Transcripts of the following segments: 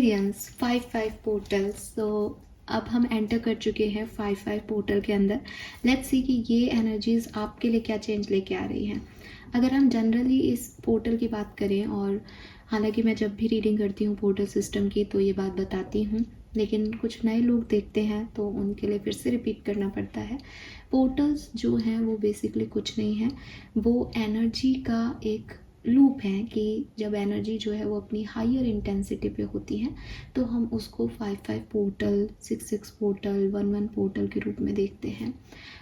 Experience 5-5 portals. तो अब हम एंटर कर चुके हैं 5-5 पोर्टल के अंदर। लेट्स सी कि ये एनर्जीज आपके लिए क्या चेंज लेके आ रही हैं। अगर हम जनरली इस पोर्टल की बात करें, और हालांकि मैं जब भी रीडिंग करती हूँ पोर्टल सिस्टम की तो ये बात बताती हूँ, लेकिन कुछ नए लोग देखते हैं तो उनके लिए फिर से रिपीट करना पड़ता है। पोर्टल्स जो हैं वो बेसिकली कुछ नहीं है, वो एनर्जी का एक लूप है कि जब एनर्जी जो है वो अपनी हायर इंटेंसिटी पे होती है तो हम उसको 5-5 पोर्टल, 6-6 पोर्टल, 1-1 पोर्टल के रूप में देखते हैं।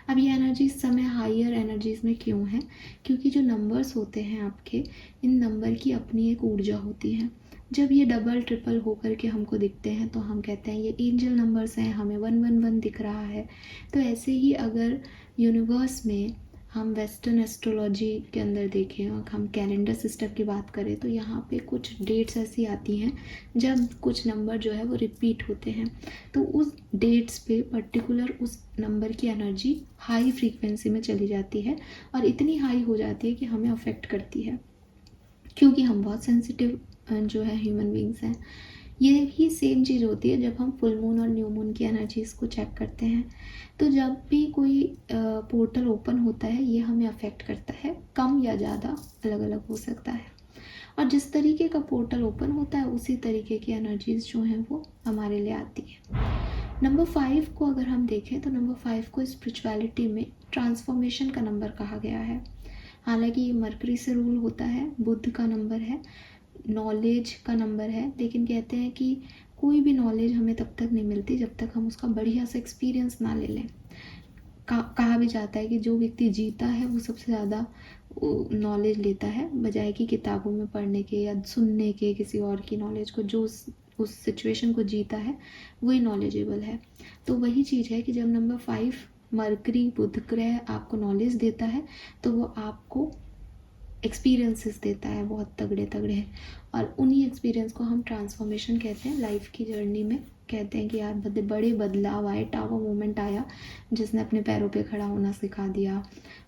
अब ये एनर्जी इस समय हायर एनर्जीज में क्यों है? क्योंकि जो नंबर्स होते हैं आपके, इन नंबर की अपनी एक ऊर्जा होती है। जब ये डबल ट्रिपल होकर के हमको दिखते हैं तो हम कहते हैं ये एंजल नंबर्स हैं, हमें 111 दिख रहा है। तो ऐसे ही अगर यूनिवर्स में हम वेस्टर्न एस्ट्रोलॉजी के अंदर देखें और हम कैलेंडर सिस्टम की बात करें तो यहाँ पे कुछ डेट्स ऐसी आती हैं जब कुछ नंबर जो है वो रिपीट होते हैं, तो उस डेट्स पे पर्टिकुलर उस नंबर की एनर्जी हाई फ्रीक्वेंसी में चली जाती है और इतनी हाई हो जाती है कि हमें अफेक्ट करती है, क्योंकि हम बहुत सेंसिटिव जो है ह्यूमन बींग्स हैं। ये ही सेम चीज़ होती है जब हम फुल मून और न्यू मून की एनर्जीज़ को चेक करते हैं। तो जब भी कोई पोर्टल ओपन होता है ये हमें अफेक्ट करता है, कम या ज़्यादा अलग अलग हो सकता है। और जिस तरीके का पोर्टल ओपन होता है उसी तरीके की एनर्जीज़ जो हैं वो हमारे लिए आती है। नंबर 5 को अगर हम देखें तो नंबर 5 को स्पिरिचुअलिटी में ट्रांसफॉर्मेशन का नंबर कहा गया है। हालांकि ये मरकरी से रूल होता है, बुध का नंबर है, नॉलेज का नंबर है, लेकिन कहते हैं कि कोई भी नॉलेज हमें तब तक नहीं मिलती जब तक हम उसका बढ़िया सा एक्सपीरियंस ना ले लें। कहा भी जाता है कि जो व्यक्ति जीता है वो सबसे ज़्यादा नॉलेज लेता है, बजाय कि किताबों में पढ़ने के या सुनने के किसी और की नॉलेज को। जो उस सिचुएशन को जीता है वही नॉलेजेबल है। तो वही चीज़ है कि जब नंबर 5 मरकरी बुध ग्रह आपको नॉलेज देता है तो वो आपको एक्सपीरियंसेस देता है बहुत तगड़े तगड़े, और उन्हीं एक्सपीरियंस को हम ट्रांसफॉर्मेशन कहते हैं। लाइफ की जर्नी में कहते हैं कि यार बड़े बदलाव आए, टावर मोमेंट आया जिसने अपने पैरों पे खड़ा होना सिखा दिया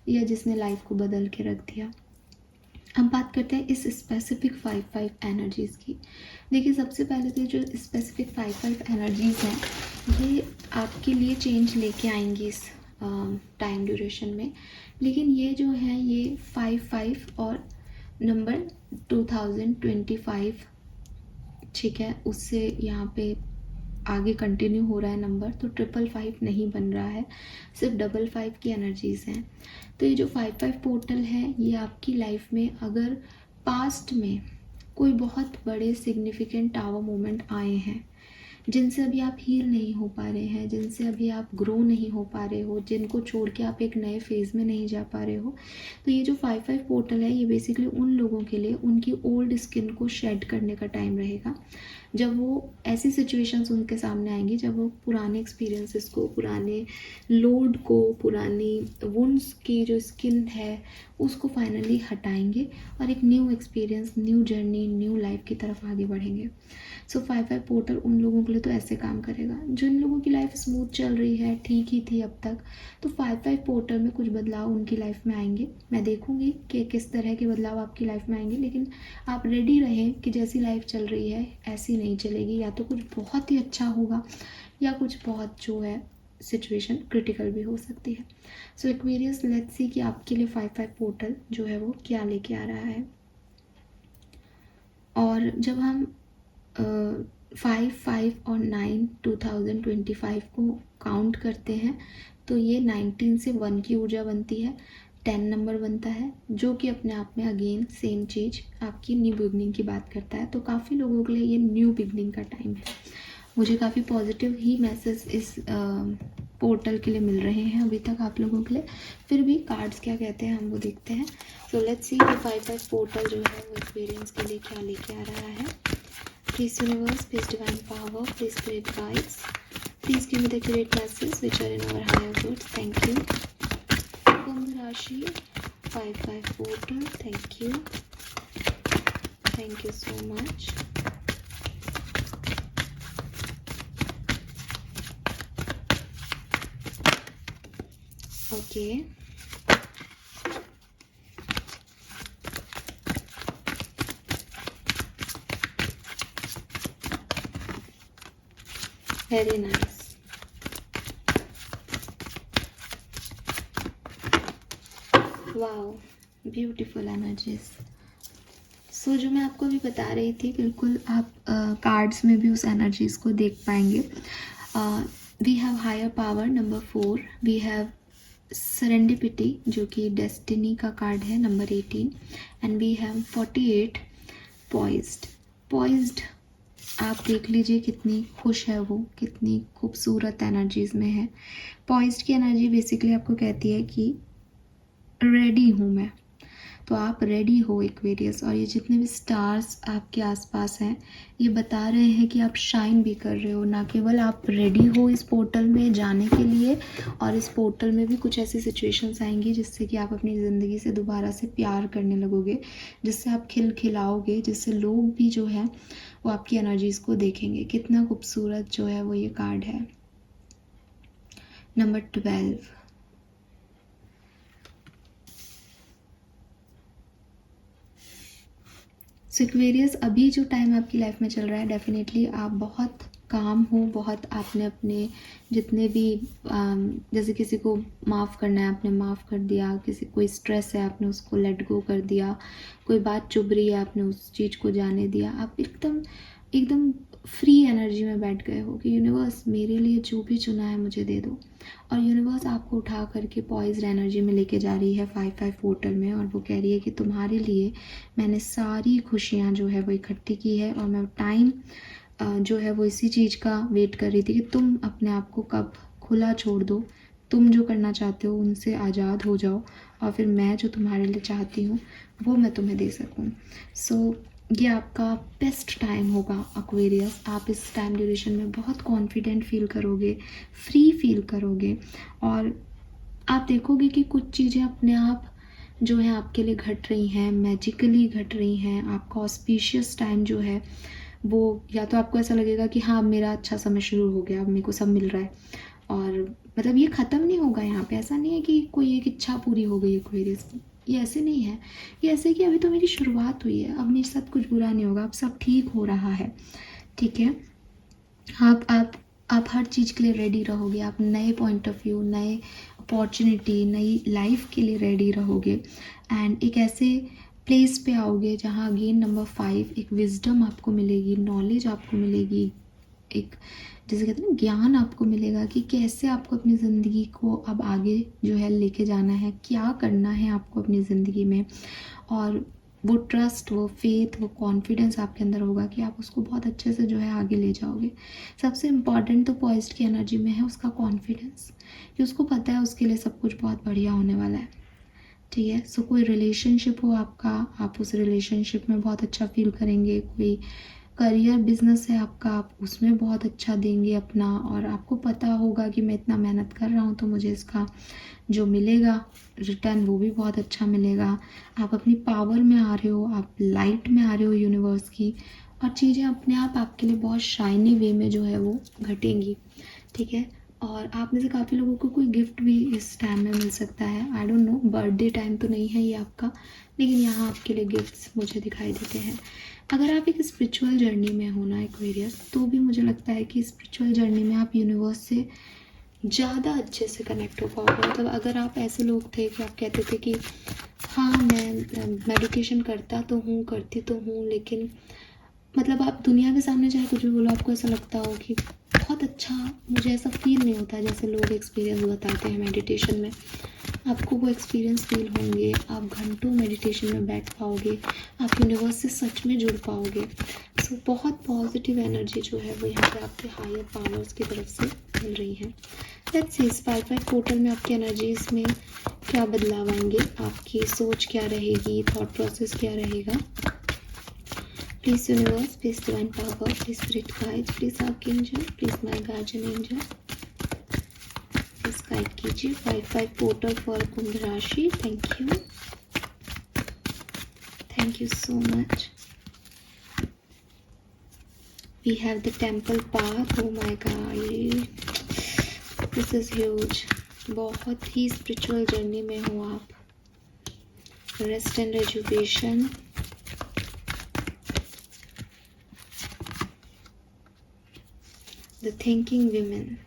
या जिसने लाइफ को बदल के रख दिया। हम बात करते हैं इस स्पेसिफिक 5-5 एनर्जीज़ की। देखिए, सबसे पहले तो जो स्पेसिफिक 5-5 एनर्जीज़ हैं ये आपके लिए चेंज लेके आएंगी इस टाइम ड्यूरेशन में, लेकिन ये जो है ये 5-5 और नंबर 2025, ठीक है, उससे यहाँ पे आगे कंटिन्यू हो रहा है नंबर, तो 555 नहीं बन रहा है, सिर्फ 55 की एनर्जीज़ हैं। तो ये जो 5-5 पोर्टल है ये आपकी लाइफ में अगर पास्ट में कोई बहुत बड़े सिग्निफिकेंट टावर मोमेंट आए हैं जिनसे अभी आप हील नहीं हो पा रहे हैं, जिनसे अभी आप ग्रो नहीं हो पा रहे हो, जिनको छोड़ के आप एक नए फेज़ में नहीं जा पा रहे हो, तो ये जो 5-5 पोर्टल है ये बेसिकली उन लोगों के लिए उनकी ओल्ड स्किन को शेड करने का टाइम रहेगा। जब वो ऐसी सिचुएशंस उनके सामने आएंगी जब वो पुराने एक्सपीरियंसेस को, पुराने लोड को, पुरानी वुंड्स की जो स्किन है उसको फाइनली हटाएंगे और एक new experience, new journey, new life की तरफ आगे बढ़ेंगे। सो 5-5 पोर्टल उन लोगों के लिए तो ऐसे काम करेगा। जिन लोगों की लाइफ स्मूथ चल रही है, ठीक ही थी अब तक, तो 5-5 पोर्टल में कुछ बदलाव उनकी लाइफ में आएंगे। मैं देखूंगी कि किस तरह के बदलाव आपकी लाइफ में आएंगे, लेकिन आप रेडी रहें कि जैसी लाइफ चल रही है ऐसी नहीं चलेगी। या तो कुछ बहुत ही अच्छा होगा या कुछ बहुत जो है सिचुएशन क्रिटिकल भी हो सकती है। सो एक्वेरियस, लेट्स सी कि आपके लिए 5-5 पोर्टल जो है वो क्या लेके आ रहा है। और जब हम 5-5 और 9 2025 को काउंट करते हैं तो ये 19 से 1 की ऊर्जा बनती है, 10 नंबर बनता है जो कि अपने आप में अगेन सेम चीज़ आपकी न्यू बिगनिंग की बात करता है। तो काफ़ी लोगों के लिए ये न्यू बिगनिंग का टाइम है। मुझे काफ़ी पॉजिटिव ही मैसेज इस पोर्टल के लिए मिल रहे हैं अभी तक आप लोगों के लिए। फिर भी कार्ड्स क्या कहते हैं हम वो देखते हैं। सो लेट्स सी कि 5-5 पोर्टल जो है वो एक्सपीरियंस के लिए क्या लेके आ रहा है। Please universe, please divine power, please spirit guides, please give me the accurate messages which are in our higher goods. Thank you. Kumbh Rashi 5-5 portal. Thank you. Thank you so much. Okay. Very nice. Wow, beautiful energies. So जो मैं आपको अभी बता रही थी, बिल्कुल आप cards में भी उस एनर्जीज को देख पाएंगे। We have higher power, number 4। We have serendipity जो कि डेस्टिनी का कार्ड है, number 18। And we have 48 poised. Poised आप देख लीजिए कितनी खुश है वो, कितनी खूबसूरत एनर्जीज में है। पॉइज्ड की एनर्जी बेसिकली आपको कहती है कि रेडी हूँ मैं। तो आप रेडी हो एक्वेरियस, और ये जितने भी स्टार्स आपके आसपास हैं ये बता रहे हैं कि आप शाइन भी कर रहे हो। ना केवल आप रेडी हो इस पोर्टल में जाने के लिए, और इस पोर्टल में भी कुछ ऐसी सिचुएशंस आएंगी जिससे कि आप अपनी ज़िंदगी से दोबारा से प्यार करने लगोगे, जिससे आप खिलाओगे, जिससे लोग भी जो है वो आपकी एनर्जीज़ को देखेंगे। कितना खूबसूरत जो है वो ये कार्ड है। नंबर 12। सो एक्वेरियस, अभी जो टाइम आपकी लाइफ में चल रहा है, डेफिनेटली आप बहुत काम हो, बहुत आपने अपने जितने भी जैसे किसी को माफ़ करना है आपने माफ़ कर दिया, किसी कोई स्ट्रेस है आपने उसको लेट गो कर दिया, कोई बात चुभ रही है आपने उस चीज़ को जाने दिया। आप एकदम एकदम फ्री एनर्जी में बैठ गए हो कि यूनिवर्स मेरे लिए जो भी चुना है मुझे दे दो। और यूनिवर्स आपको उठा करके पॉइज्ड एनर्जी में लेके जा रही है 5-5 पोर्टल में, और वो कह रही है कि तुम्हारे लिए मैंने सारी खुशियाँ जो है वो इकट्ठी की है, और मैं टाइम जो है वो इसी चीज़ का वेट कर रही थी कि तुम अपने आप को कब खुला छोड़ दो, तुम जो करना चाहते हो उनसे आज़ाद हो जाओ, और फिर मैं जो तुम्हारे लिए चाहती हूँ वो मैं तुम्हें दे सकूँ। सो ये आपका बेस्ट टाइम होगा एक्वेरियस। आप इस टाइम ड्यूरेशन में बहुत कॉन्फिडेंट फील करोगे, फ्री फील करोगे, और आप देखोगे कि कुछ चीज़ें अपने आप जो है आपके लिए घट रही हैं, मैजिकली घट रही हैं। आपका ऑस्पिशियस टाइम जो है वो, या तो आपको ऐसा लगेगा कि हाँ मेरा अच्छा समय शुरू हो गया, अब मेरे को सब मिल रहा है, और मतलब ये ख़त्म नहीं होगा। यहाँ पे ऐसा नहीं है कि कोई एक इच्छा पूरी हो गई एक्वेरियस की, ये ऐसे नहीं है। ये ऐसे कि अभी तो मेरी शुरुआत हुई है, अब मेरे साथ कुछ बुरा नहीं होगा, अब सब ठीक हो रहा है, ठीक है। आप हर चीज़ के लिए रेडी रहोगे, आप नए पॉइंट ऑफ व्यू, नए अपॉर्चुनिटी, नई लाइफ के लिए रेडी रहोगे, एंड एक ऐसे प्लेस पे आओगे जहाँ अगेन नंबर 5 एक विजडम आपको मिलेगी, नॉलेज आपको मिलेगी, एक जैसे कहते हैं ना ज्ञान आपको मिलेगा कि कैसे आपको अपनी ज़िंदगी को अब आगे जो है लेके जाना है, क्या करना है आपको अपनी ज़िंदगी में। और वो ट्रस्ट, वो फेथ, वो कॉन्फिडेंस आपके अंदर होगा कि आप उसको बहुत अच्छे से जो है आगे ले जाओगे। सबसे इम्पॉर्टेंट तो पॉइज्ड की एनर्जी में है उसका कॉन्फिडेंस, कि उसको पता है उसके लिए सब कुछ बहुत बढ़िया होने वाला है, ठीक है। सो कोई रिलेशनशिप हो आपका, आप उस रिलेशनशिप में बहुत अच्छा फील करेंगे। कोई करियर बिजनेस है आपका, आप उसमें बहुत अच्छा देंगे अपना, और आपको पता होगा कि मैं इतना मेहनत कर रहा हूँ तो मुझे इसका जो मिलेगा रिटर्न वो भी बहुत अच्छा मिलेगा। आप अपनी पावर में आ रहे हो, आप लाइट में आ रहे हो यूनिवर्स की, और चीज़ें अपने आप आपके लिए बहुत शाइनी वे में जो है वो घटेंगी, ठीक है। और आप में से काफ़ी लोगों को कोई गिफ्ट भी इस टाइम में मिल सकता है। आई डोंट नो, बर्थडे टाइम तो नहीं है ये आपका, लेकिन यहाँ आपके लिए गिफ्ट्स मुझे दिखाई देते हैं। अगर आप एक स्पिरिचुअल जर्नी में हो ना एक्वेरियस, तो भी मुझे लगता है कि स्पिरिचुअल जर्नी में आप यूनिवर्स से ज़्यादा अच्छे से कनेक्ट हो पाओगे। मतलब अगर आप ऐसे लोग थे कि आप कहते थे कि हाँ मैं मेडिटेशन करता तो हूँ, करती तो हूँ, लेकिन मतलब आप दुनिया के सामने चाहे कुछ भी बोलो, आपको ऐसा लगता हो कि बहुत अच्छा, मुझे ऐसा फील नहीं होता जैसे लोग एक्सपीरियंस बताते हैं मेडिटेशन में। आपको वो एक्सपीरियंस फील होंगे, आप घंटों मेडिटेशन में बैठ पाओगे, आप यूनिवर्स से सच में जुड़ पाओगे। सो बहुत पॉजिटिव एनर्जी जो है वो यहाँ पे आपके हायर पावर्स की तरफ से मिल रही है। लेट्स सी इस 5-5 पोर्टल में आपकी एनर्जीज में क्या बदलाव आएंगे, आपकी सोच क्या रहेगी, थॉट प्रोसेस क्या रहेगा। Please universe, please divine power, please spirit guide, please archangel, please my guardian angel, please guide कीजिए 5-5 portal for कुंभ राशि। Thank you so much. We have the temple path. Oh my god, this is huge. बहुत ही spiritual journey में हो आप। Rest and rejuvenation, the thinking women,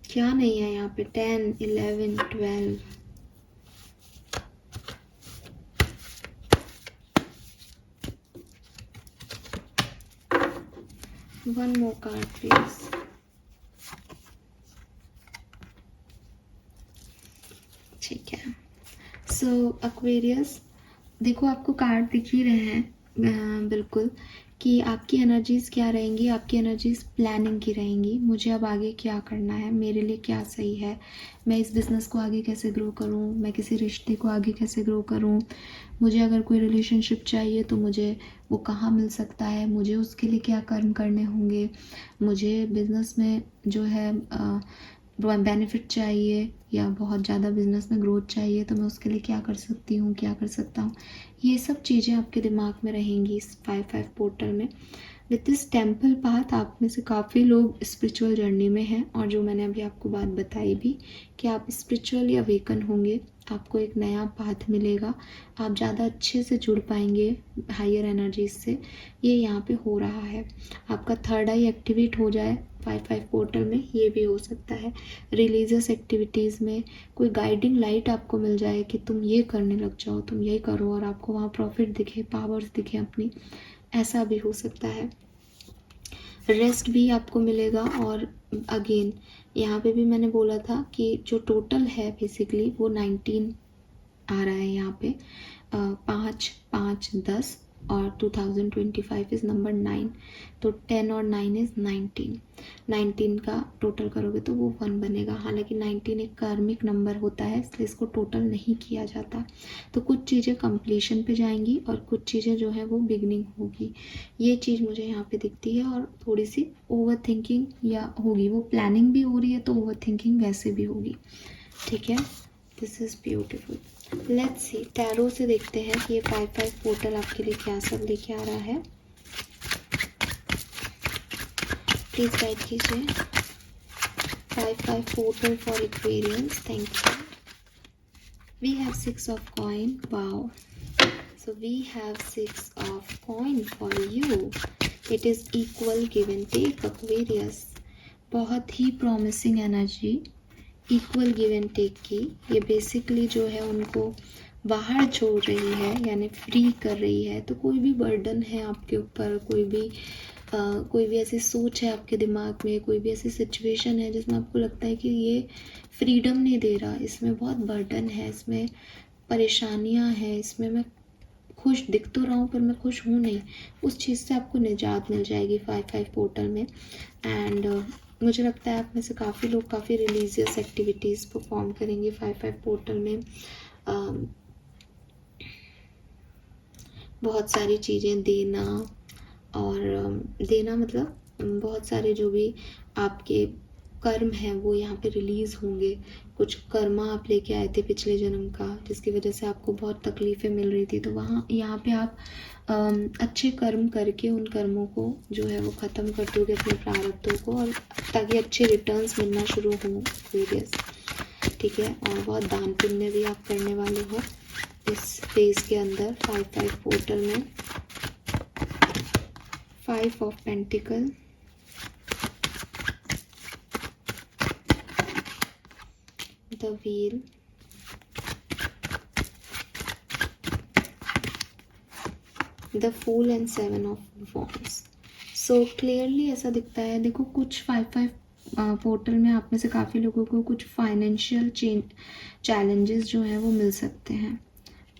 क्या नहीं है यहाँ पे, 10, 11, 12, वन मोर कार्ड प्लीज। ठीक है, सो एक्वेरियस, देखो आपको कार्ड दिख ही रहे हैं बिल्कुल कि आपकी एनर्जीज क्या रहेंगी। आपकी एनर्जीज प्लानिंग की रहेंगी। मुझे अब आगे क्या करना है, मेरे लिए क्या सही है, मैं इस बिज़नेस को आगे कैसे ग्रो करूं, मैं किसी रिश्ते को आगे कैसे ग्रो करूं, मुझे अगर कोई रिलेशनशिप चाहिए तो मुझे वो कहाँ मिल सकता है, मुझे उसके लिए क्या कर्म करने होंगे, मुझे बिज़नेस में जो है बेनिफिट चाहिए या बहुत ज़्यादा बिजनेस में ग्रोथ चाहिए तो मैं उसके लिए क्या कर सकती हूँ, क्या कर सकता हूँ। ये सब चीज़ें आपके दिमाग में रहेंगी इस 5-5 पोर्टल में। विथ दिस टेम्पल पाथ आप में से काफ़ी लोग स्पिरिचुअल जर्नी में हैं, और जो मैंने अभी आपको बात बताई भी कि आप स्पिरिचुअली अवेकन होंगे, आपको एक नया पाथ मिलेगा, आप ज़्यादा अच्छे से जुड़ पाएंगे हायर एनर्जीज से। ये यहाँ पे हो रहा है। आपका थर्ड आई एक्टिवेट हो जाए 5-5 पोर्टल में, ये भी हो सकता है। रिलीजियस एक्टिविटीज़ में कोई गाइडिंग लाइट आपको मिल जाए कि तुम ये करने लग जाओ, तुम ये करो, और आपको वहाँ प्रॉफिट दिखे, पावर्स दिखे अपनी, ऐसा भी हो सकता है। रेस्ट भी आपको मिलेगा। और अगेन यहाँ पे भी मैंने बोला था कि जो टोटल है बेसिकली वो 19 आ रहा है यहाँ पे, 5, 5, 10 और 2025 इज़ नंबर 9, तो 10 और 9 इज़ 19। 19 का टोटल करोगे तो वो 1 बनेगा। हालांकि 19 एक कार्मिक नंबर होता है, इसलिए इसको टोटल नहीं किया जाता। तो कुछ चीज़ें कंप्लीशन पे जाएंगी और कुछ चीज़ें जो है वो बिगनिंग होगी। ये चीज़ मुझे यहाँ पे दिखती है। और थोड़ी सी ओवर थिंकिंग या होगी, वो प्लानिंग भी हो रही है तो ओवर थिंकिंग वैसे भी होगी। ठीक है, this is beautiful. Let's see, tarot से देखते हैं कि ये 5-5 पोर्टल आपके लिए क्या सब लेके आ रहा है। प्लीज गाइड कीजिए। 5-5 portal for Aquarians, thank you. We have 6 of coin, wow. So we have 6 of coin for you. It is equal give and take Aquarius. बहुत ही promising energy, equal give and take की। ये basically जो है उनको बाहर छोड़ रही है, यानी फ्री कर रही है। तो कोई भी बर्डन है आपके ऊपर, कोई भी ऐसी सोच है आपके दिमाग में, कोई भी ऐसी सिचुएशन है जिसमें आपको लगता है कि ये फ्रीडम नहीं दे रहा, इसमें बहुत बर्डन है, इसमें परेशानियां हैं, इसमें मैं खुश दिख तो रहा हूँ पर मैं खुश हूँ नहीं, उस चीज़ से आपको निजात मिल जाएगी 5-5 पोर्टल में। एंड मुझे लगता है आप में से काफ़ी लोग काफ़ी रिलीजियस एक्टिविटीज़ परफॉर्म करेंगे 5-5 पोर्टल में। बहुत सारी चीज़ें देना, और देना मतलब बहुत सारे जो भी आपके कर्म हैं वो यहाँ पे रिलीज़ होंगे। कुछ कर्मा आप लेके आए थे पिछले जन्म का, जिसकी वजह से आपको बहुत तकलीफ़ें मिल रही थी, तो वहाँ यहाँ पे आप अच्छे कर्म करके उन कर्मों को जो है वो ख़त्म कर दोगे, अपने प्रारब्धों को, और ताकि अच्छे रिटर्न्स मिलना शुरू हों वेरियस। ठीक है, और बहुत दान पुण्य भी आप करने वाले हो इस फेज के अंदर 5-5 पोर्टल में। 5 of pentacle, the wheel, the fool and 7 of wands. So clearly ऐसा दिखता है। देखो कुछ 5-5 पोर्टल में आप में से काफ़ी लोगों को कुछ फाइनेंशियल चैलेंजेस जो हैं वो मिल सकते हैं।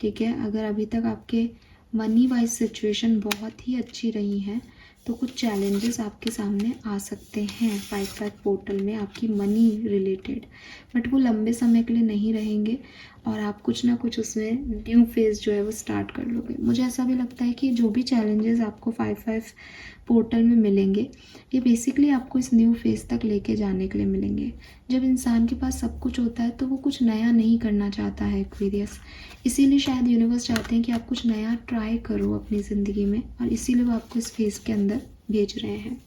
ठीक है, अगर अभी तक आपके मनी वाइज सिचुएशन बहुत ही अच्छी रही है तो कुछ चैलेंजेस आपके सामने आ सकते हैं 5-5 पोर्टल में आपकी मनी रिलेटेड, बट वो लंबे समय के लिए नहीं रहेंगे और आप कुछ ना कुछ उसमें न्यू फेज जो है वो स्टार्ट कर लोगे। मुझे ऐसा भी लगता है कि जो भी चैलेंजेस आपको 5-5 पोर्टल में मिलेंगे ये बेसिकली आपको इस न्यू फेज तक लेके जाने के लिए मिलेंगे। जब इंसान के पास सब कुछ होता है तो वो कुछ नया नहीं करना चाहता है एक्वेरियस, इसीलिए शायद यूनिवर्स चाहते हैं कि आप कुछ नया ट्राई करो अपनी ज़िंदगी में, और इसीलिए वो आपको इस फेज के अंदर भेज रहे हैं।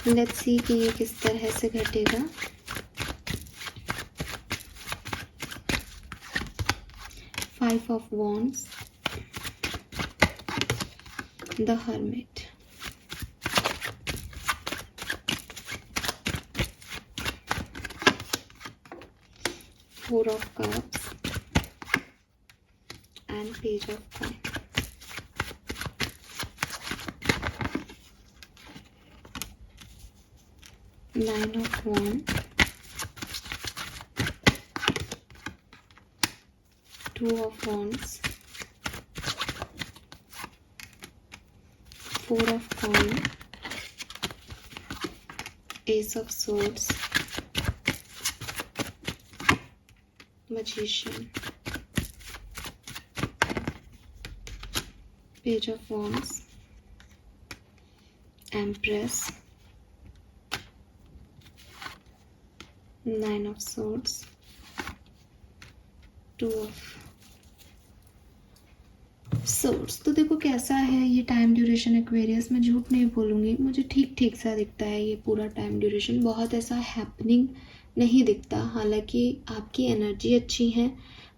लेट्स सी कि ये किस तरह से घटेगा। 5 of Wands, the Hermit, Four of Cups, and Page of Coins. Nine of Wands, Two of Wands, Four of Coins, Ace of Swords, Magician, Page of Wands, Empress, Nine of Swords, Two of Swords। तो देखो कैसा है ये time duration Aquarius, मैं झूठ नहीं बोलूँगी, मुझे ठीक ठीक सा दिखता है ये पूरा टाइम ड्यूरेशन, बहुत ऐसा हैपनिंग नहीं दिखता। हालांकि आपकी एनर्जी अच्छी है,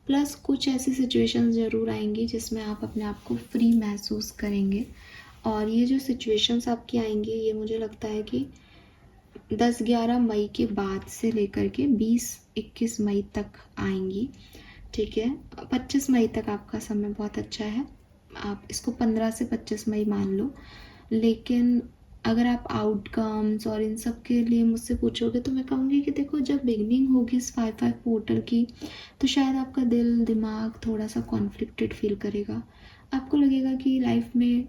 प्लस कुछ ऐसी सिचुएशंस ज़रूर आएंगी जिसमें आप अपने आप को फ्री महसूस करेंगे। और ये जो सिचुएशंस आपकी आएंगी ये मुझे लगता है कि 10-11 मई के बाद से लेकर के 20-21 मई तक आएंगी। ठीक है, 25 मई तक आपका समय बहुत अच्छा है, आप इसको 15 से 25 मई मान लो। लेकिन अगर आप आउटकम्स और इन सब के लिए मुझसे पूछोगे तो मैं कहूँगी कि देखो जब बिगनिंग होगी इस 5-5 पोर्टल की तो शायद आपका दिल दिमाग थोड़ा सा कॉन्फ्लिक्टेड फील करेगा। आपको लगेगा कि लाइफ में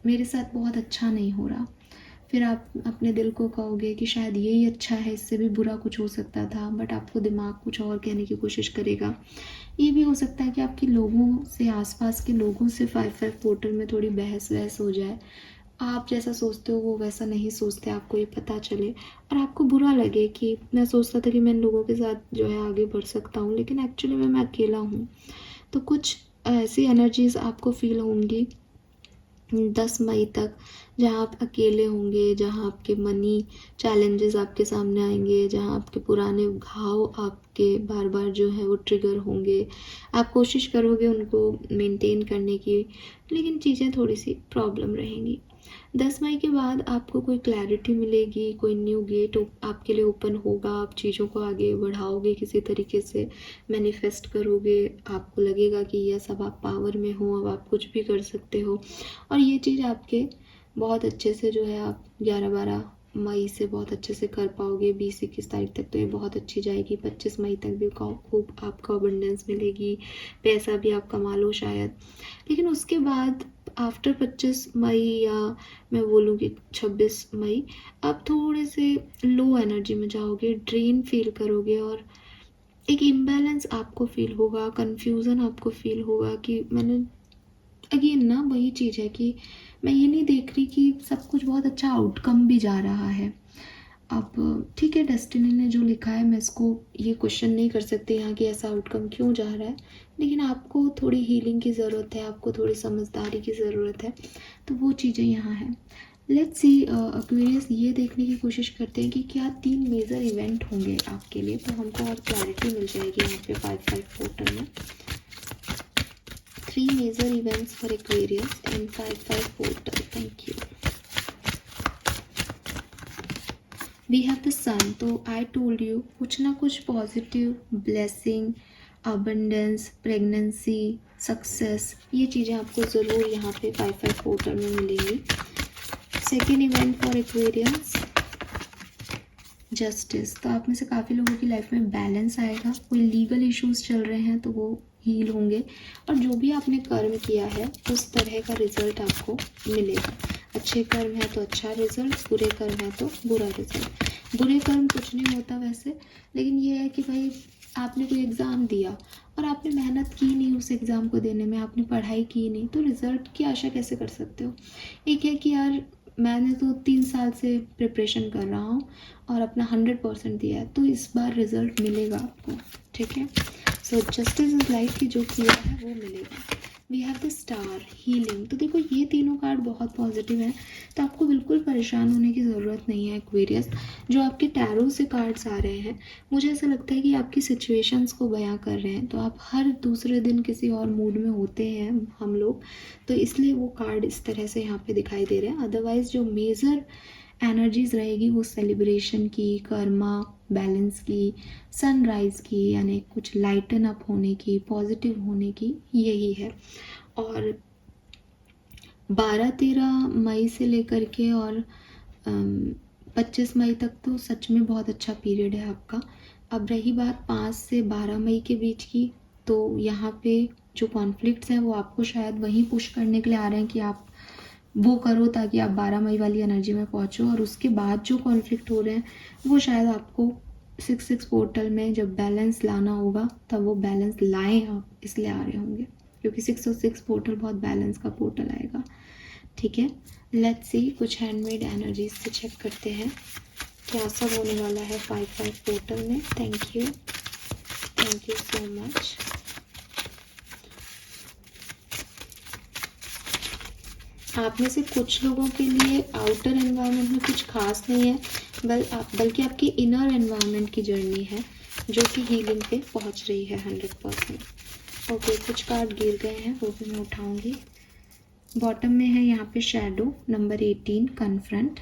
मेरे साथ बहुत अच्छा नहीं हो रहा। फिर आप अपने दिल को कहोगे कि शायद यही अच्छा है, इससे भी बुरा कुछ हो सकता था, बट आपको दिमाग कुछ और कहने की कोशिश करेगा। ये भी हो सकता है कि आपके लोगों से, आसपास के लोगों से 5-5 पोर्टल में थोड़ी बहस वहस हो जाए। आप जैसा सोचते हो वो वैसा नहीं सोचते, आपको ये पता चले और आपको बुरा लगे कि मैं सोचता था कि मैं इन लोगों के साथ जो है आगे बढ़ सकता हूँ, लेकिन एक्चुअली में मैं अकेला हूँ। तो कुछ ऐसी एनर्जीज़ आपको फील होंगी 10 मई तक, जहाँ आप अकेले होंगे, जहाँ आपके मनी चैलेंजेस आपके सामने आएंगे, जहाँ आपके पुराने घाव आपके बार बार जो है वो ट्रिगर होंगे। आप कोशिश करोगे उनको मेंटेन करने की, लेकिन चीज़ें थोड़ी सी प्रॉब्लम रहेंगी। 10 मई के बाद आपको कोई क्लैरिटी मिलेगी, कोई न्यू गेट आपके लिए ओपन होगा, आप चीज़ों को आगे बढ़ाओगे, किसी तरीके से मैनिफेस्ट करोगे, आपको लगेगा कि यह सब आप पावर में हो, अब आप कुछ भी कर सकते हो। और ये चीज़ आपके बहुत अच्छे से जो है आप 11-12 मई से बहुत अच्छे से कर पाओगे। 20-21 तारीख तक तो ये बहुत अच्छी जाएगी। 25 मई तक भी खूब आपको अबंडेंस मिलेगी, पैसा भी आप कमा लो शायद। लेकिन उसके बाद आफ्टर 25 मई या मैं बोलूँ कि 26 मई आप थोड़े से लो एनर्जी में जाओगे, ड्रेन फील करोगे और एक इम्बैलेंस आपको फील होगा, कन्फ्यूज़न आपको फील होगा कि मैंने अगेन ना वही चीज़ है कि मैं ये नहीं देख रही कि सब कुछ बहुत अच्छा आउटकम भी जा रहा है। अब ठीक है, डेस्टिनी ने जो लिखा है मैं इसको ये क्वेश्चन नहीं कर सकती यहाँ कि ऐसा आउटकम क्यों जा रहा है, लेकिन आपको थोड़ी हीलिंग की ज़रूरत है, आपको थोड़ी समझदारी की ज़रूरत है, तो वो चीज़ें यहाँ हैं। लेट्स सी एक्वेरियस, ये देखने की कोशिश करते हैं कि क्या 3 मेजर इवेंट होंगे आपके लिए, तो हमको और क्लैरिटी मिल जाएगी यहाँ पे 5-5 पोर्टल में। 3 major events for Aquarius and 5-5 portal. Thank you. We have the sun. तो I told you कुछ ना कुछ positive, blessing, abundance, pregnancy, success, ये चीज़ें आपको ज़रूर यहाँ पे 5-5 पोर्टल में मिलेंगी। Second event for Aquarians, justice. तो आप में से काफ़ी लोगों की लाइफ में बैलेंस आएगा, कोई लीगल इश्यूज चल रहे हैं तो वो हील होंगे, और जो भी आपने कर्म किया है उस तरह का रिजल्ट आपको मिलेगा। अच्छे कर्म है तो अच्छा रिजल्ट, बुरे कर्म है तो बुरा रिजल्ट। बुरे कर्म कुछ नहीं होता वैसे, लेकिन ये है कि भाई आपने कोई एग्ज़ाम दिया और आपने मेहनत की नहीं उस एग्ज़ाम को देने में, आपने पढ़ाई की नहीं, तो रिज़ल्ट की आशा कैसे कर सकते हो। एक है कि यार मैंने तो 3 साल से प्रिपरेशन कर रहा हूँ और अपना 100% दिया है, तो इस बार रिज़ल्ट मिलेगा आपको। ठीक है, सो जस्टिस इज लाइफ की जो किया है वो मिलेगा। We have the star, healing. तो देखो ये तीनों कार्ड बहुत पॉजिटिव हैं, तो आपको बिल्कुल परेशान होने की ज़रूरत नहीं है एक्वेरियस। जो आपके टैरो से कार्ड्स आ रहे हैं, मुझे ऐसा लगता है कि आपकी सिचुएशंस को बयां कर रहे हैं। तो आप हर दूसरे दिन किसी और मूड में होते हैं हम लोग, तो इसलिए वो कार्ड इस तरह से यहाँ पे दिखाई दे रहे हैं। अदरवाइज़ जो मेजर एनर्जीज रहेगी वो सेलिब्रेशन की, कर्मा, बैलेंस की, सनराइज़ की, यानी कुछ लाइटन अप होने की, पॉजिटिव होने की, यही है। और 12-13 मई से लेकर के और 25 मई तक तो सच में बहुत अच्छा पीरियड है आपका। अब रही बात 5 से 12 मई के बीच की, तो यहाँ पे जो कॉन्फ्लिक्ट्स हैं वो आपको शायद वहीं पुश करने के लिए आ रहे हैं कि आप वो करो ताकि आप 12 मई वाली एनर्जी में पहुँचो। और उसके बाद जो कॉन्फ्लिक्ट हो रहे हैं वो शायद आपको 6-6 पोर्टल में जब बैलेंस लाना होगा तब वो बैलेंस लाएं आप, इसलिए आ रहे होंगे, क्योंकि 606 पोर्टल बहुत बैलेंस का पोर्टल आएगा। ठीक है, लेट्स सी कुछ हैंडमेड एनर्जीज से चेक करते हैं क्या सब होने वाला है 5-5 पोर्टल में। Thank you so much. आप में से कुछ लोगों के लिए आउटर एनवायरनमेंट में कुछ खास नहीं है, बल्कि आपकी इनर एनवायरनमेंट की जर्नी है जो कि हीलिंग पे पहुंच रही है 100%। ओके, कुछ कार्ड गिर गए हैं, वो भी मैं उठाऊंगी। बॉटम में है यहाँ पे शैडो, नंबर 18 कन्फ्रंट।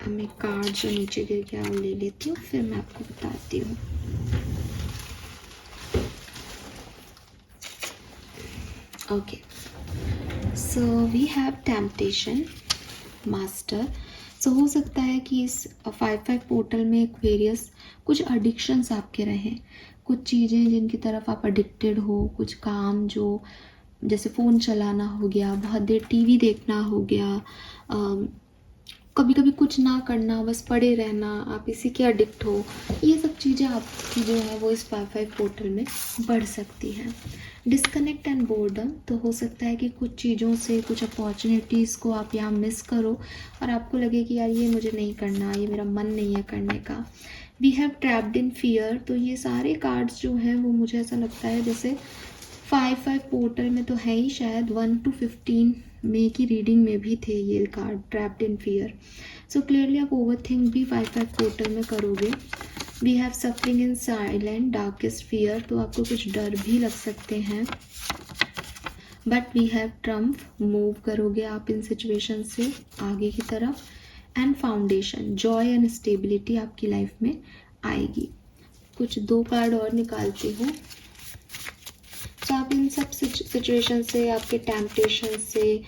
अब मैं कार्ड जो नीचे गिर गया वो ले लेती हूँ, फिर मैं आपको बताती हूँ। Okay, so we have temptation, master. So हो सकता है कि इस 5-5 पोर्टल में एक्वेरियस कुछ एडिक्शंस आपके रहें, कुछ चीज़ें जिनकी तरफ आप एडिक्टेड हो, कुछ काम जो जैसे फ़ोन चलाना हो गया, बहुत देर टीवी देखना हो गया, कभी कभी कुछ ना करना, बस पड़े रहना, आप इसी के एडिक्ट हो। ये सब चीज़ें आपकी जो है वो इस 5-5 पोर्टल में बढ़ सकती हैं। डिस्कनेक्ट एंड बोर्डम, तो हो सकता है कि कुछ चीज़ों से, कुछ अपॉर्चुनिटीज़ को आप यहाँ मिस करो और आपको लगे कि यार ये मुझे नहीं करना, ये मेरा मन नहीं है करने का। We have trapped in fear, तो ये सारे कार्ड्स जो हैं वो मुझे ऐसा लगता है जैसे 5-5 पोर्टल में तो है ही, शायद 1 to 15 मई की रीडिंग में भी थे ये card, trapped in fear. So clearly आप ओवर थिंक भी 5-5 पोर्टल में करोगे। We have suffering in silent darkest fear, तो आपको कुछ डर भी लग सकते हैं, but we have trump, move करोगे आप इन सिचुएशन से आगे की तरफ। And foundation, joy and stability आपकी लाइफ में आएगी। कुछ 2 कार्ड और निकालती हूँ, तो आप इन सब सिचुएशन से, आपके टेम्पटेशन से,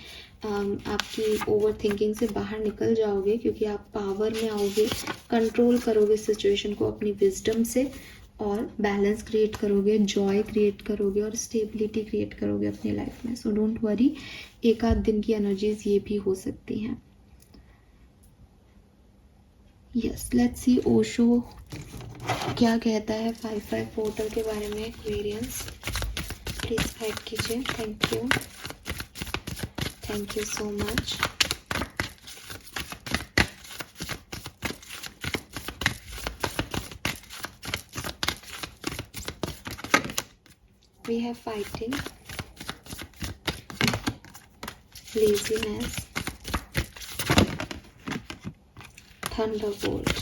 आपकी ओवर थिंकिंग से बाहर निकल जाओगे, क्योंकि आप पावर में आओगे, कंट्रोल करोगे सिचुएशन को अपनी विजडम से, और बैलेंस क्रिएट करोगे, जॉय क्रिएट करोगे और स्टेबिलिटी क्रिएट करोगे अपनी लाइफ में। सो डोंट वरी, एक आध दिन की एनर्जीज ये भी हो सकती हैं। यस, लेट्स सी ओशो क्या कहता है 5-5 पोर्टल के बारे में। एक्वेरियंस प्लीज गाइड कीजिए। Thank you so much. We have fighting, laziness, thunderbolt,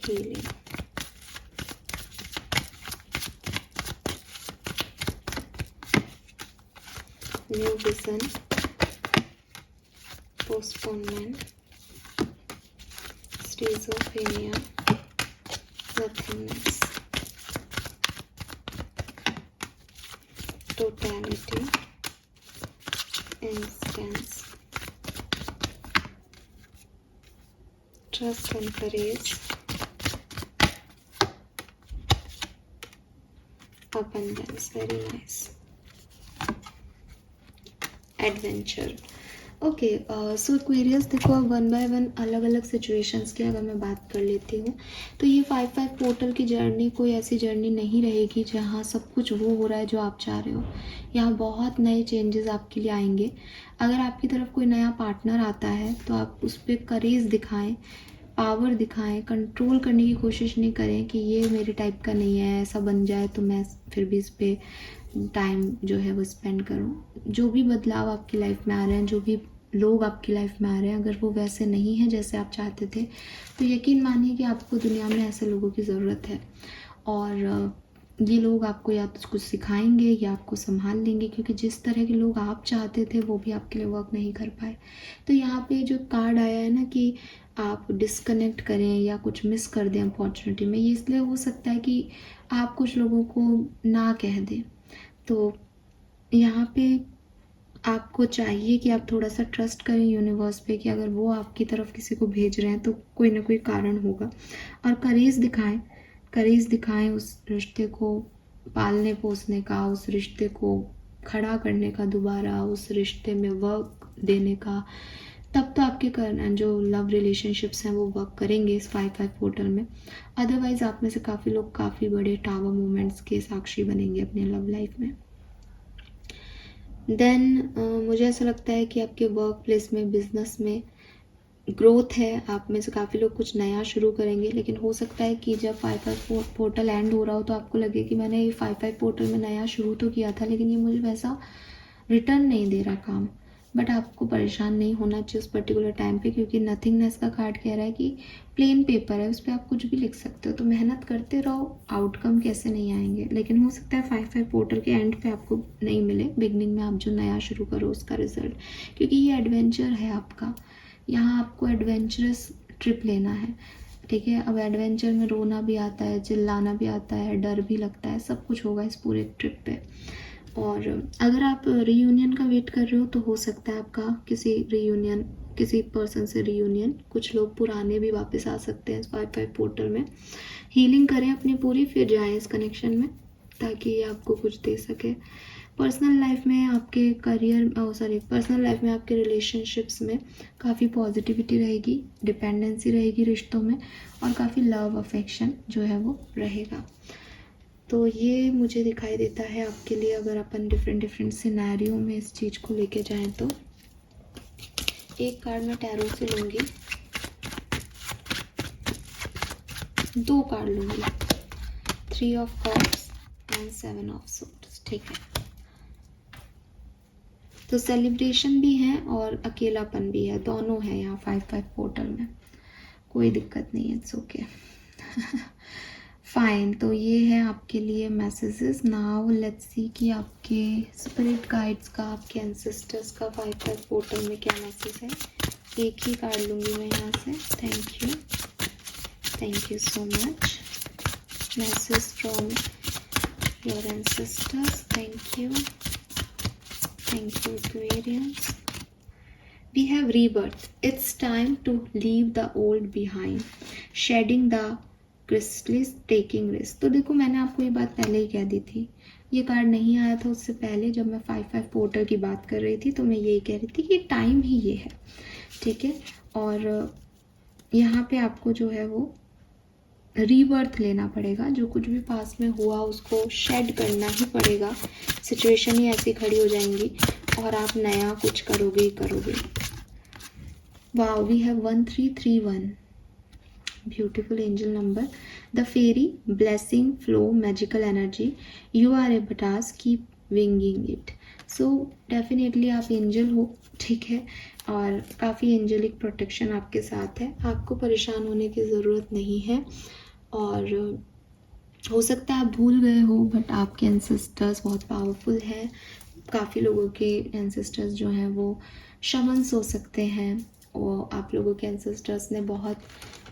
healing, new vision, postponement, schizophrenia, nothingness, totality, instance, trust and courage, abundance, very nice, adventure। Okay, so Aquarius देखो, अब 1 by 1 अलग अलग situations की अगर मैं बात कर लेती हूँ, तो ये 5-5 पोर्टल की जर्नी कोई ऐसी जर्नी नहीं रहेगी जहाँ सब कुछ वो हो रहा है जो आप चाह रहे हो। यहाँ बहुत नए चेंजेस आपके लिए आएंगे। अगर आपकी तरफ कोई नया पार्टनर आता है तो आप उस पर करेज दिखाएं, पावर दिखाएं, कंट्रोल करने की कोशिश नहीं करें कि ये मेरे टाइप का नहीं है, ऐसा बन जाए तो मैं फिर भी इस पर टाइम जो है वो स्पेंड करूं। जो भी बदलाव आपकी लाइफ में आ रहे हैं, जो भी लोग आपकी लाइफ में आ रहे हैं, अगर वो वैसे नहीं है जैसे आप चाहते थे, तो यकीन मानिए कि आपको दुनिया में ऐसे लोगों की ज़रूरत है। और ये लोग आपको या तो कुछ सिखाएंगे या आपको संभाल लेंगे, क्योंकि जिस तरह के लोग आप चाहते थे वो भी आपके लिए वर्क नहीं कर पाए। तो यहाँ पे जो कार्ड आया है ना कि आप डिस्कनेक्ट करें या कुछ मिस कर दें अपॉर्चुनिटी में, ये इसलिए हो सकता है कि आप कुछ लोगों को ना कह दें। तो यहाँ पे आपको चाहिए कि आप थोड़ा सा ट्रस्ट करें यूनिवर्स पे कि अगर वो आपकी तरफ किसी को भेज रहे हैं तो कोई ना कोई कारण होगा। और करेज दिखाएं उस रिश्ते को पालने पोसने का, उस रिश्ते को खड़ा करने का, दोबारा उस रिश्ते में वर्क देने का। तब तो आपके जो लव रिलेशनशिप्स हैं वो वर्क करेंगे इस 5-5 पोर्टल में। अदरवाइज आप में से काफ़ी लोग काफ़ी बड़े टावर मोमेंट्स के साक्षी बनेंगे अपने लव लाइफ में। देन मुझे ऐसा लगता है कि आपके वर्क प्लेस में, बिजनेस में ग्रोथ है। आप में से काफ़ी लोग कुछ नया शुरू करेंगे, लेकिन हो सकता है कि जब 5-5 पोर्टल एंड हो रहा हो तो आपको लगे कि मैंने ये 5-5 पोर्टल में नया शुरू तो किया था, लेकिन ये मुझे वैसा रिटर्न नहीं दे रहा काम। बट आपको परेशान नहीं होना चाहिए उस पर्टिकुलर टाइम पे, क्योंकि नथिंगनेस का कार्ड कह रहा है कि प्लेन पेपर है, उस पर आप कुछ भी लिख सकते हो। तो मेहनत करते रहो, आउटकम कैसे नहीं आएंगे, लेकिन हो सकता है 5-5 पोर्टल के एंड पे आपको नहीं मिले, बिगनिंग में आप जो नया शुरू करो उसका रिजल्ट, क्योंकि ये एडवेंचर है आपका। यहाँ आपको एडवेंचरस ट्रिप लेना है, ठीक है। अब एडवेंचर में रोना भी आता है, चिल्लाना भी आता है, डर भी लगता है, सब कुछ होगा इस पूरे ट्रिप पे। और अगर आप रीयूनियन का वेट कर रहे हो तो हो सकता है आपका किसी पर्सन से रीयूनियन, कुछ लोग पुराने भी वापस आ सकते हैं इस 5-5 पोर्टल में। हीलिंग करें अपनी पूरी, फिर जाएं इस कनेक्शन में, ताकि ये आपको कुछ दे सके। पर्सनल लाइफ में आपके पर्सनल लाइफ में आपके रिलेशनशिप्स में काफ़ी पॉजिटिविटी रहेगी, डिपेंडेंसी रहेगी रिश्तों में, और काफ़ी लव अफेक्शन जो है वो रहेगा। तो ये मुझे दिखाई देता है आपके लिए, अगर अपन डिफरेंट सिनेरियो में इस चीज़ को लेके जाएं तो। एक कार्ड मैं टैरो से लूँगी, 2 कार्ड लूँगी, 3 of cups and 7 of swords, ठीक है। तो सेलिब्रेशन भी है और अकेलापन भी है, दोनों है यहाँ 5-5 पोर्टल में, कोई दिक्कत नहीं है, इट्स ओके। फाइन, तो ये है आपके लिए मैसेजेस। नाउ लेट्स सी कि आपके स्पिरिट गाइड्स का, आपके एंसेस्टर्स का 5-5 पोर्टल में क्या मैसेज है। एक ही कार्ड लूँगी मैं यहाँ से। Thank you so much. Message from your ancestors, thank you Aquarius. We have rebirth. It's time to leave the old behind, shedding the chrysalis, taking risk. तो देखो, मैंने आपको ये बात पहले ही कह दी थी। ये कार्ड नहीं आया था उससे पहले, जब मैं 5-5 पोर्टल की बात कर रही थी तो मैं यही कह रही थी कि टाइम ही ये है, ठीक है। और यहाँ पे आपको जो है वो रीबर्थ लेना पड़ेगा। जो कुछ भी पास में हुआ उसको शेड करना ही पड़ेगा, सिचुएशन ही ऐसी खड़ी हो जाएंगी और आप नया कुछ करोगे ही करोगे। Wow, we have 1331, beautiful angel number. The fairy, blessing, flow, magical energy, you are a badass, keep winging it. So definitely आप एंजल हो, ठीक है, और काफ़ी एंजलिक प्रोटेक्शन आपके साथ है। आपको परेशान होने की ज़रूरत नहीं है। और हो सकता है आप भूल गए हो, बट आपके एंसेस्टर्स बहुत पावरफुल हैं। काफ़ी लोगों के एंसेस्टर्स जो हैं वो शमन्स हो सकते हैं, और आप लोगों के एंसेस्टर्स ने बहुत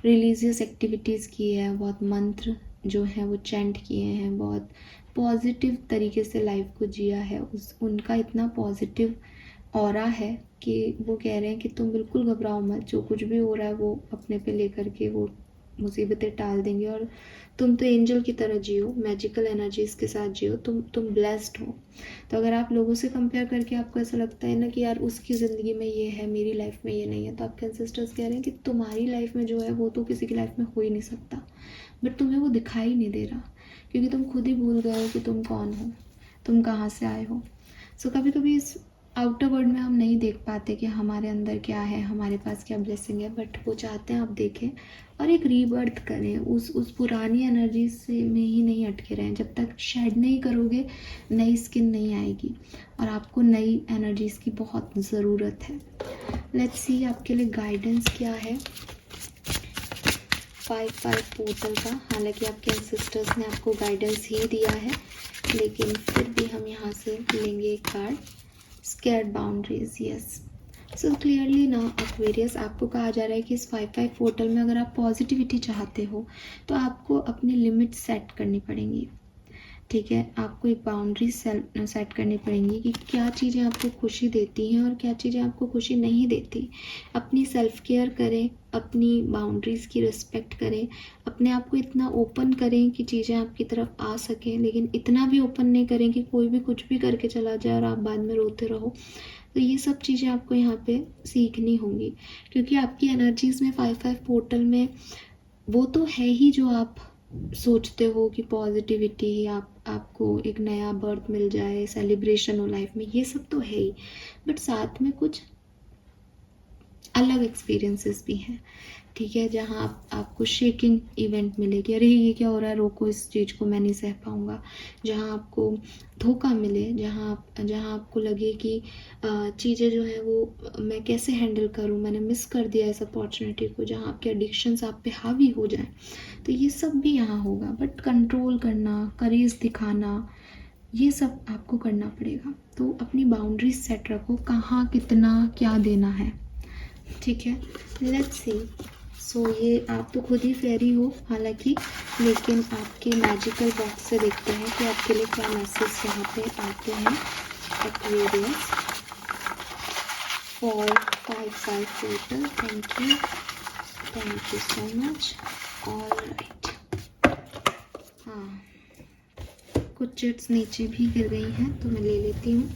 रिलीजियस एक्टिविटीज़ की है, बहुत मंत्र जो हैं वो चैंट किए हैं, बहुत पॉजिटिव तरीके से लाइफ को जिया है। उनका इतना पॉजिटिव ऑरा है कि वो कह रहे हैं कि तुम बिल्कुल घबराओ मत, जो कुछ भी हो रहा है वो अपने पे लेकर के वो मुसीबतें टाल देंगे, और तुम तो एंजल की तरह जियो, मैजिकल एनर्जीज के साथ जियो, तुम ब्लेस्ड हो। तो अगर आप लोगों से कंपेयर करके आपको ऐसा लगता है ना कि यार उसकी ज़िंदगी में ये है, मेरी लाइफ में ये नहीं है, तो आपके एंसेस्टर्स कह रहे हैं कि तुम्हारी लाइफ में जो है वो तो किसी की लाइफ में हो ही नहीं सकता, बट तुम्हें वो दिखाई नहीं दे रहा, क्योंकि तुम खुद ही भूल गए हो कि तुम कौन हो, तुम कहाँ से आए हो। सो कभी कभी इस आउटर वर्ल्ड में हम नहीं देख पाते कि हमारे अंदर क्या है, हमारे पास क्या ब्लेसिंग है, बट वो चाहते हैं आप देखें और एक रीबर्थ करें, उस पुरानी एनर्जी से में ही नहीं अटके रहें। जब तक शेड नहीं करोगे नई स्किन नहीं आएगी और आपको नई एनर्जीज़ की बहुत ज़रूरत है। लेट्स सी आपके लिए गाइडेंस क्या है 5-5 पोर्टल का। हालांकि आपके एंसेस्टर्स ने आपको गाइडेंस ही दिया है, लेकिन फिर भी हम यहाँ से लेंगे एक card, scared boundaries. Yes, so clearly ना एक्वेरियस, आपको कहा जा रहा है कि इस 5-5 पोर्टल में अगर आप पॉजिटिविटी चाहते हो तो आपको अपनी लिमिट सेट करनी पड़ेंगी। ठीक है, आपको एक बाउंड्री सेट करनी पड़ेंगी कि क्या चीज़ें आपको खुशी देती हैं और क्या चीज़ें आपको खुशी नहीं देती। अपनी सेल्फ केयर करें, अपनी बाउंड्रीज़ की रिस्पेक्ट करें, अपने आप को इतना ओपन करें कि चीज़ें आपकी तरफ आ सकें, लेकिन इतना भी ओपन नहीं करें कि कोई भी कुछ भी करके चला जाए और आप बाद में रोते रहो। तो ये सब चीज़ें आपको यहाँ पे सीखनी होंगी, क्योंकि आपकी एनर्जीज़ में 5-5 पोर्टल में वो तो है ही जो आप सोचते हो कि पॉजिटिविटी, आपको एक नया बर्थ मिल जाए, सेलिब्रेशन हो लाइफ में, ये सब तो है ही, बट साथ में कुछ अलग एक्सपीरियंसेस भी हैं। ठीक है, जहाँ आपको शेकिंग इवेंट मिलेगी, अरे ये क्या हो रहा है, रोको इस चीज़ को, मैं नहीं सह पाऊँगा। जहाँ आपको धोखा मिले, जहाँ आपको लगे कि चीज़ें जो हैं वो मैं कैसे हैंडल करूँ, मैंने मिस कर दिया इस अपॉर्चुनिटी को, जहाँ आपके एडिक्शंस आप पे हावी हो जाएं, तो ये सब भी यहाँ होगा। बट कंट्रोल करना, करेज दिखाना, ये सब आपको करना पड़ेगा। तो अपनी बाउंड्रीज सेट रखो, कहाँ कितना क्या देना है। ठीक है, लेट्स सी। सो ये आप तो खुद ही फेरी हो हालांकि, लेकिन आपके मैजिकल बॉक्स से देखते हैं कि आपके लिए क्या मैसेज यहाँ पे आते हैं Aquarius for 5-5 portal. Thank you so much. Alright, हाँ कुछ चिट्स नीचे भी गिर गई हैं तो मैं ले लेती हूँ।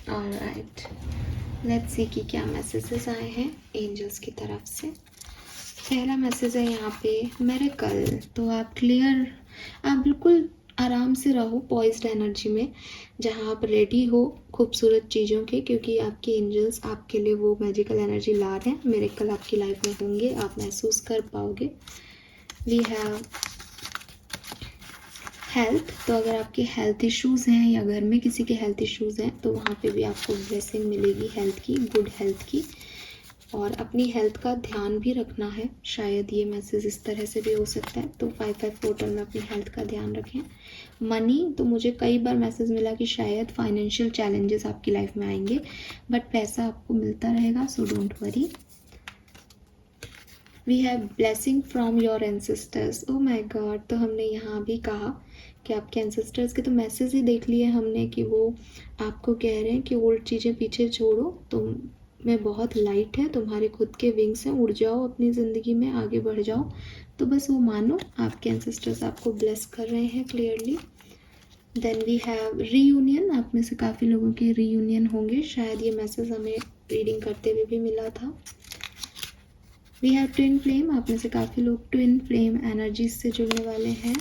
ऑलराइट, लेट्स सी कि क्या मैसेजेस आए हैं एंजल्स की तरफ से। पहला मैसेज है यहाँ पे मिरेकल। तो आप क्लियर, आप बिल्कुल आराम से रहो पॉइज्ड एनर्जी में, जहाँ आप रेडी हो खूबसूरत चीज़ों के, क्योंकि आपके एंजल्स आपके लिए वो मैजिकल एनर्जी ला रहे हैं। मिरेकल आपकी लाइफ में होंगे, आप महसूस कर पाओगे। We have health. तो अगर आपके हेल्थ इश्यूज़ हैं या घर में किसी के हेल्थ इश्यूज़ हैं तो वहाँ पे भी आपको ब्लेसिंग मिलेगी हेल्थ की, गुड हेल्थ की। और अपनी हेल्थ का ध्यान भी रखना है, शायद ये मैसेज इस तरह से भी हो सकता है। तो 5-5 पोर्टल में अपनी हेल्थ का ध्यान रखें। मनी, तो मुझे कई बार मैसेज मिला कि शायद फाइनेंशियल चैलेंजेस आपकी लाइफ में आएंगे, बट पैसा आपको मिलता रहेगा, so don't worry. We have blessing from your ancestors. Oh my God, तो हमने यहाँ भी कहा कि आपके एंसेस्टर्स के तो मैसेज ही देख लिए हमने कि वो आपको कह रहे हैं कि ओल्ड चीज़ें पीछे छोड़ो, तुम में बहुत लाइट है, तुम्हारे खुद के विंग्स हैं, उड़ जाओ अपनी ज़िंदगी में, आगे बढ़ जाओ। तो बस वो मानो, आपके एंसेस्टर्स आपको ब्लेस कर रहे हैं clearly. Then we have reunion. आप में से काफ़ी लोगों के रीयूनियन होंगे, शायद ये मैसेज हमें रीडिंग करते हुए भी मिला था। We have twin flame. आप में से काफ़ी लोग ट्विन फ्लेम एनर्जीज से जुड़ने वाले हैं।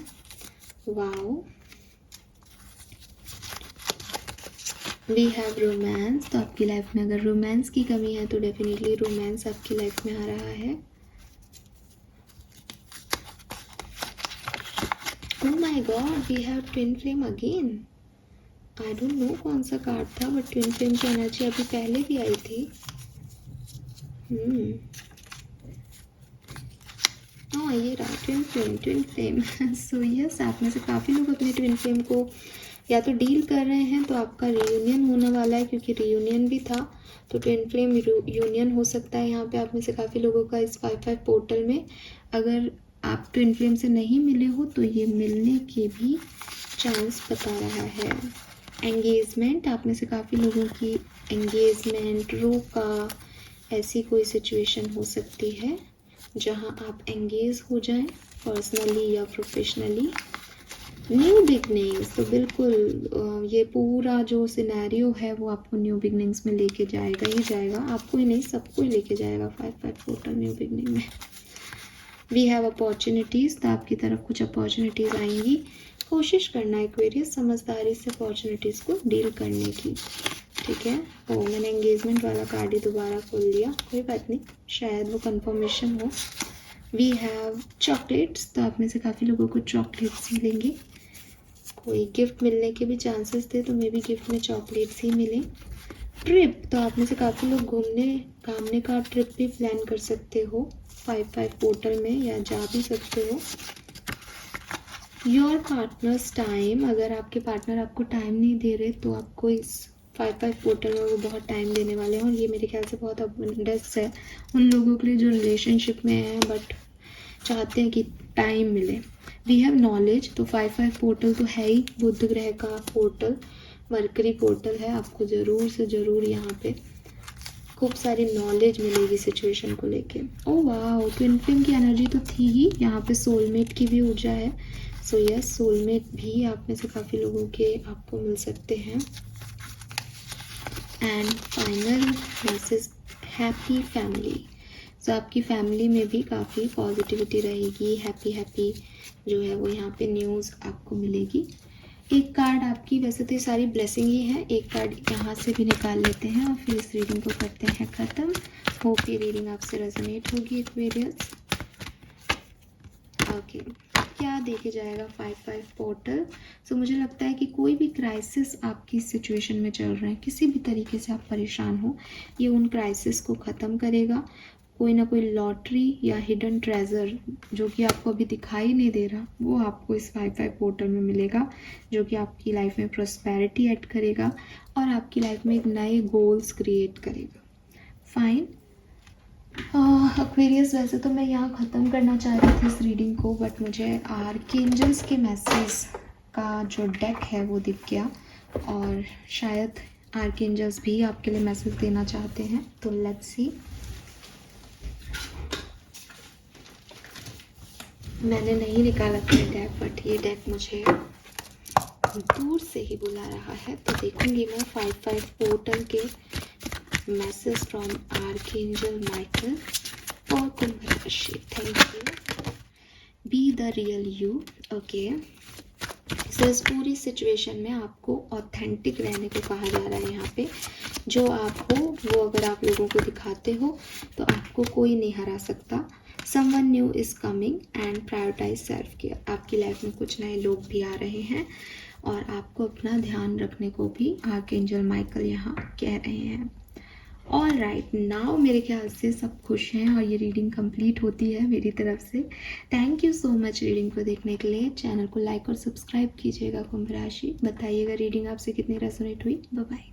वाओ। We have romance. तो आपकी लाइफ में अगर रोमांस की कमी है तो डेफिनेटली रोमांस आपकी लाइफ में आ रहा है। Oh my God, we have twin flame again. I don't know कौन सा कार्ड था, बट ट्विन फ्लेम की एनर्जी अभी पहले भी आई थी। हाँ, ये रहा ट्विन फ्लेम। सो यस, आप में से काफ़ी लोग अपने ट्विन फ्लेम को या तो डील कर रहे हैं, तो आपका रियूनियन होने वाला है, क्योंकि रियूनियन भी था तो ट्विन फ्लेम यूनियन हो सकता है यहाँ पे आप में से काफ़ी लोगों का इस 5-5 पोर्टल में। अगर आप ट्विन फ्लेम से नहीं मिले हो तो ये मिलने के भी चांस बता रहा है। एंगेजमेंट। आप में से काफ़ी लोगों की एंगेजमेंट, रोका, ऐसी कोई सिचुएशन हो सकती है जहां आप एंगेज हो जाएं, पर्सनली या प्रोफेशनली। New beginnings. तो बिल्कुल ये पूरा जो सिनेरियो है वो आपको न्यू बिगनिंग्स में लेके जाएगा ही जाएगा, आपको ही नहीं सबको ही लेके जाएगा 5-5 पोर्टल न्यू बिगनिंग में। We have opportunities. तो आपकी तरफ कुछ अपॉर्चुनिटीज़ आएंगी, कोशिश करना एक्वेरियस समझदारी से अपॉर्चुनिटीज़ को डील करने की, ठीक है। ओ मैंने एंगेजमेंट वाला कार्ड ही दोबारा खोल लिया, कोई बात नहीं, शायद वो कंफर्मेशन हो। वी हैव चॉकलेट्स, तो आप में से काफ़ी लोगों को चॉकलेट्स मिलेंगे। कोई गिफ्ट मिलने के भी चांसेस थे, तो मे बी गिफ्ट में चॉकलेट्स ही मिले। ट्रिप, तो आप में से काफ़ी लोग घामने का ट्रिप भी प्लान कर सकते हो 5-5 पोर्टल में, या जा भी सकते हो। योर पार्टनर्स टाइम, अगर आपके पार्टनर आपको टाइम नहीं दे रहे तो आपको इस 5-5 पोर्टल में वो बहुत टाइम देने वाले हैं, और ये मेरे ख्याल से बहुत अबंडेंस है उन लोगों के लिए जो रिलेशनशिप में हैं बट चाहते हैं कि टाइम मिले। वी हैव नॉलेज, तो 5-5 पोर्टल तो है ही, बुध ग्रह का पोर्टल, मरकरी पोर्टल है, आपको ज़रूर से ज़रूर यहाँ पे खूब सारी नॉलेज मिलेगी सिचुएशन को लेके। ओ वाह, ट्विन फ्लेम की एनर्जी तो थी ही, यहाँ पे सोलमेट की भी ऊर्जा है। सो यस, सोलमेट भी आप में से काफ़ी लोगों के आपको मिल सकते हैं। And final message, happy family, so आपकी फैमिली में भी काफ़ी पॉजिटिविटी रहेगी, हैप्पी जो है वो यहाँ पे न्यूज़ आपको मिलेगी। एक कार्ड आपकी, वैसे तो ये सारी ब्लेसिंग ही है, एक कार्ड यहाँ से भी निकाल लेते हैं और फिर इस रीडिंग को करते हैं ख़त्म। होप ये रीडिंग आपसे रेजोनेट होगी एक्वेरियस। ओके, क्या देखे जाएगा 5-5 पोर्टल। सो मुझे लगता है कि कोई भी क्राइसिस आपकी सिचुएशन में चल रहे हैं, किसी भी तरीके से आप परेशान हो, ये उन क्राइसिस को ख़त्म करेगा। कोई ना कोई लॉटरी या हिडन ट्रेजर जो कि आपको अभी दिखाई नहीं दे रहा, वो आपको इस 5-5 पोर्टल में मिलेगा, जो कि आपकी लाइफ में प्रॉस्पेरिटी ऐड करेगा और आपकी लाइफ में एक नए गोल्स क्रिएट करेगा। फाइन एक्वेरियस, वैसे तो मैं यहाँ ख़त्म करना चाह रही थी इस रीडिंग को, बट मुझे आर्कएंजल्स के मैसेज का जो डेक है वो दिख गया, और शायद आर्कएंजल्स भी आपके लिए मैसेज देना चाहते हैं, तो लेट्स सी। मैंने नहीं निकाला था डेक, बट ये डेक मुझे दूर से ही बुला रहा है, तो देखूंगी मैं 5-5 पोर्टल के message from archangel Michael for Kumbh राशि। Thank you, be the real you. Okay, so इस पूरी सिचुएशन में आपको ऑथेंटिक रहने को कहा जा रहा है। यहाँ पे जो आप हो वो अगर आप लोगों को दिखाते हो तो आपको कोई नहीं हरा सकता। Someone new is coming and prioritize self care. आपकी लाइफ में कुछ नए लोग भी आ रहे हैं और आपको अपना ध्यान रखने को भी आर्कएंजल माइकल यहाँ कह रहे हैं। ऑल राइट, नाउ मेरे ख्याल से सब खुश हैं और ये रीडिंग कंप्लीट होती है मेरी तरफ से। Thank you so much reading को देखने के लिए। चैनल को लाइक और सब्सक्राइब कीजिएगा कुंभ राशि। बताइएगा रीडिंग आपसे कितनी रेजोनेट हुई। Bye bye.